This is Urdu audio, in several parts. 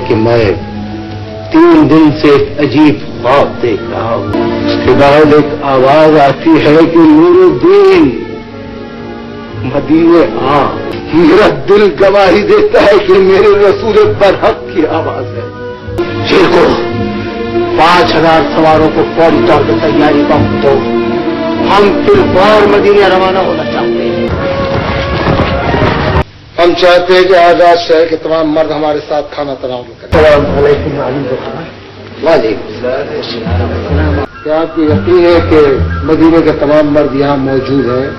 کہ میں 3 دن سے ایک عجیب خواب دیکھ رہا ہوں. اس کے بعد ایک آواز آتی ہے کہ نور الدین مدینے آ. میرا دل گواہی دیتا ہے کہ میرے رسول برحق کی آواز ہے. شیر کو 5000 سواروں کو فوری طور پر تیاری کا حکم دو. ہم پھر فور مدینے روانہ ہونا چاہتے ہیں. ہم چاہتے ہیں کہ آزاد شہر کے تمام مرد ہمارے ساتھ کھانا تناول کریں. السلام علیکم وعلیکم السلام. کیا آپ کو یقین ہے کہ مدینے کے تمام مرد یہاں موجود ہیں؟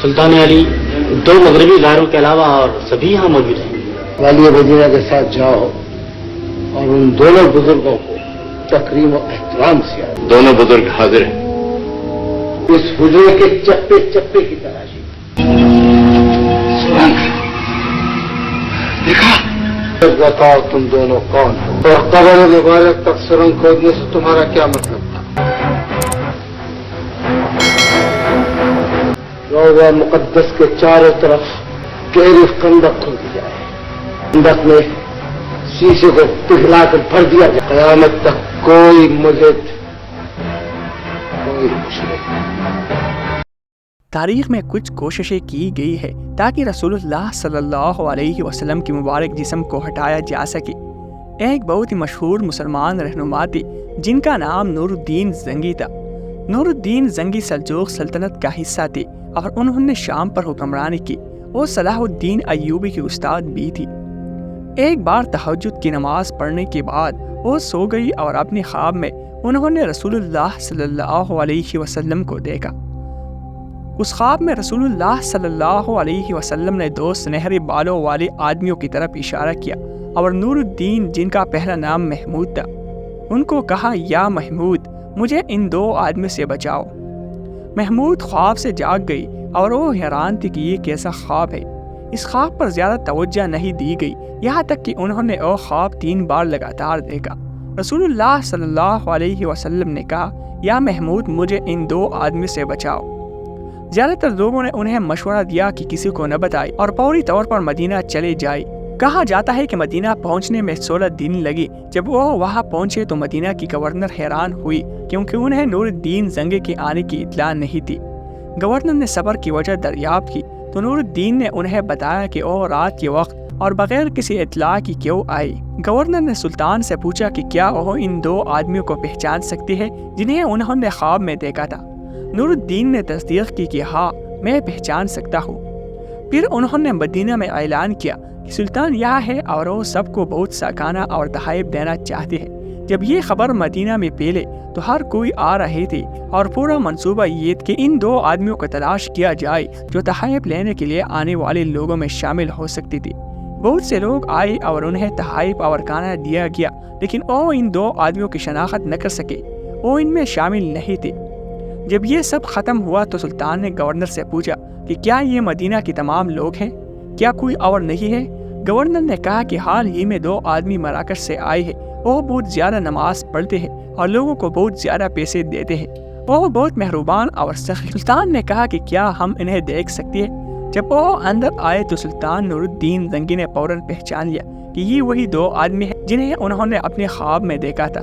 سلطان علی 2 مغربی غاروں کے علاوہ اور سبھی یہاں موجود ہیں. والی مدینہ کے ساتھ جاؤ اور ان دونوں بزرگوں کو تکریم و احترام سے آؤ. دونوں بزرگ حاضر ہیں. اس حجرے کے چپے چپے کی تلاشی. دیکھا؟ بتاؤ تم دونوں کون ہو اور قبر مبارک تک سرنگ کھودنے سے تمہارا کیا مطلب تھا؟ روضہ مقدس کے چاروں طرف گہری خندق کھود دی جائے. خندق میں شیشے کو پگھلا کر بھر دیا جائے. قیامت تک کوئی مجد کوئی مشرک. تاریخ میں کچھ کوششیں کی گئی ہے تاکہ رسول اللہ صلی اللہ علیہ وسلم کی مبارک جسم کو ہٹایا جا سکے. ایک بہت ہی مشہور مسلمان رہنما تھے جن کا نام نور الدین زنگی تھا. نور الدین زنگی سلجوق سلطنت کا حصہ تھے اور انہوں نے شام پر حکمرانی کی. وہ صلاح الدین ایوبی کے استاد بھی تھی. ایک بار تہجد کی نماز پڑھنے کے بعد وہ سو گئی اور اپنے خواب میں انہوں نے رسول اللہ صلی اللہ علیہ وسلم کو دیکھا. اس خواب میں رسول اللہ صلی اللہ علیہ وسلم نے 2 سنہرے بالوں والے آدمیوں کی طرف اشارہ کیا اور نور الدین جن کا پہلا نام محمود تھا ان کو کہا یا محمود مجھے ان 2 آدمیوں سے بچاؤ. محمود خواب سے جاگ گئی اور وہ حیران تھی کہ یہ کیسا خواب ہے. اس خواب پر زیادہ توجہ نہیں دی گئی یہاں تک کہ انہوں نے وہ خواب 3 بار لگاتار دیکھا. رسول اللہ صلی اللہ علیہ وسلم نے کہا یا محمود مجھے ان 2 آدمیوں سے بچاؤ. زیادہ تر لوگوں نے انہیں مشورہ دیا کہ کسی کو نہ بتائے اور فوری طور پر مدینہ چلے جائے. کہا جاتا ہے کہ مدینہ پہنچنے میں 16 دن لگے. جب وہ وہاں پہنچے تو مدینہ کی گورنر حیران ہوئی کیونکہ انہیں نور الدین زنگی کے آنے کی اطلاع نہیں تھی. گورنر نے صبر کی وجہ دریافت کی تو نور الدین نے انہیں بتایا کہ وہ رات کے وقت اور بغیر کسی اطلاع کی کیوں آئی. گورنر نے سلطان سے پوچھا کہ کیا وہ ان 2 آدمیوں کو پہچان سکتی ہے جنہیں انہوں نے خواب میں دیکھا تھا. نور الدین نے تصدیق کی کہ ہاں میں پہچان سکتا ہوں. پھر انہوں نے مدینہ میں اعلان کیا کہ سلطان یہاں ہے اور وہ سب کو بہت سا کھانا اور تحائف دینا چاہتے ہیں. جب یہ خبر مدینہ میں پھیلے تو ہر کوئی آ رہے تھے اور پورا منصوبہ یہ تھا کہ ان 2 آدمیوں کو تلاش کیا جائے جو تحائف لینے کے لیے آنے والے لوگوں میں شامل ہو سکتی تھی. بہت سے لوگ آئے اور انہیں تحائف اور کھانا دیا گیا لیکن وہ ان 2 آدمیوں کی شناخت نہ کر سکے. وہ ان میں شامل نہیں تھے. جب یہ سب ختم ہوا تو سلطان نے گورنر سے پوچھا کہ کیا یہ مدینہ کے تمام لوگ ہیں؟ کیا کوئی اور نہیں ہے؟ گورنر نے کہا کہ حال ہی میں 2 آدمی مراکش سے آئے ہیں. وہ بہت زیادہ نماز پڑھتے ہیں اور لوگوں کو بہت زیادہ پیسے دیتے ہیں. وہ بہت مہربان اور سخی. سلطان نے کہا کہ کیا ہم انہیں دیکھ سکتے ہیں؟ جب وہ اندر آئے تو سلطان نور الدین زنگی نے فوراً پہچان لیا کہ یہ وہی 2 آدمی ہیں جنہیں انہوں نے اپنے خواب میں دیکھا تھا.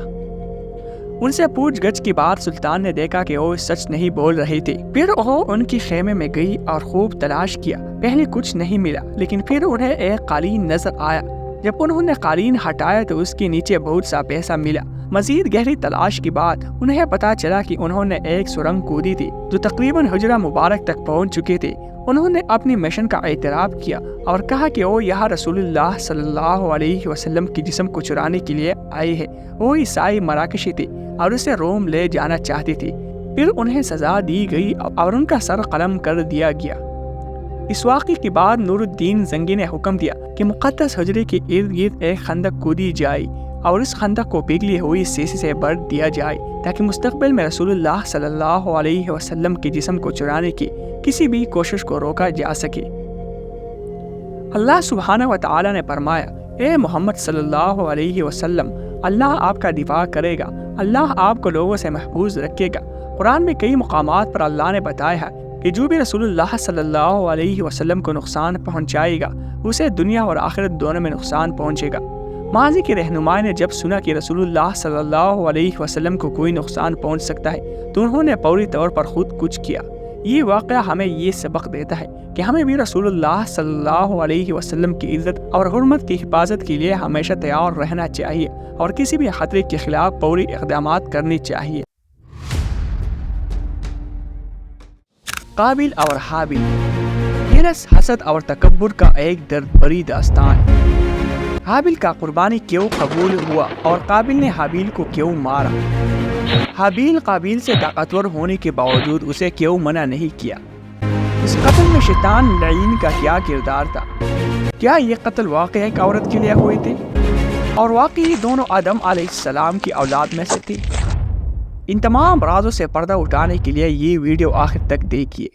ان سے پوچھ گچھ کے بعد سلطان نے دیکھا کہ وہ سچ نہیں بول رہے تھے. پھر وہ ان کی خیمے میں گئی اور خوب تلاش کیا. پہلے کچھ نہیں ملا لیکن پھر انہیں ایک قالین نظر آیا. جب انہوں نے قالین ہٹایا تو اس کے نیچے بہت سا پیسہ ملا. مزید گہری تلاش کے بعد انہیں پتا چلا کہ انہوں نے ایک سرنگ کودی تھی جو تقریباً حجرہ مبارک تک پہنچ چکے تھے. انہوں نے اپنی مشن کا اعتراف کیا اور کہا کہ وہ یہاں رسول اللہ صلی اللہ علیہ وسلم کی جسم کو چرانے کے لیے آئے ہیں. وہ عیسائی مراکشی تھے اور اسے روم لے جانا چاہتی تھی. پھر انہیں سزا دی گئی اور ان کا سر قلم کر دیا گیا. اس واقعے کے بعد نور الدین زنگی نے حکم دیا کہ مقدس حجرے کے ارد گرد ایک خندق کودی جائے اور اس خندق کو پگھلی ہوئی سیسے سے بھر دیا جائے تاکہ مستقبل میں رسول اللہ صلی اللہ علیہ وسلم کے جسم کو چرانے کی کسی بھی کوشش کو روکا جا سکے. اللہ سبحانہ و تعالی نے فرمایا اے محمد صلی اللہ علیہ وسلم اللہ آپ کا دفاع کرے گا. اللہ آپ کو لوگوں سے محفوظ رکھے گا. قرآن میں کئی مقامات پر اللہ نے بتایا ہے کہ جو بھی رسول اللہ صلی اللہ علیہ وسلم کو نقصان پہنچائے گا اسے دنیا اور آخرت دونوں میں نقصان پہنچے گا. ماضی کے رہنماؤں نے جب سنا کہ رسول اللہ صلی اللہ علیہ وسلم کو کوئی نقصان پہنچ سکتا ہے تو انہوں نے فوری طور پر خود کچھ کیا۔ یہ واقعہ ہمیں یہ سبق دیتا ہے کہ ہمیں بھی رسول اللہ صلی اللہ علیہ وسلم کی عزت اور حرمت کی حفاظت کے لیے ہمیشہ تیار رہنا چاہیے اور کسی بھی خطرے کے خلاف فوری اقدامات کرنے چاہیے۔ قابل اور حابل، ہرس، حسد اور تکبر کا ایک درد بھری داستان۔ حابل کا قربانی کیوں قبول ہوا اور قابل نے حابیل کو کیوں مارا؟ حابیل قابیل سے طاقتور ہونے کے باوجود اسے کیوں منع نہیں کیا؟ اس قتل میں شیطان لعین کا کیا کردار تھا؟ کیا یہ قتل واقعی ایک عورت کے لیے ہوئے تھے اور واقعی دونوں آدم علیہ السلام کی اولاد میں سے تھے؟ ان تمام رازوں سے پردہ اٹھانے کے لیے یہ ویڈیو آخر تک دیکھیے۔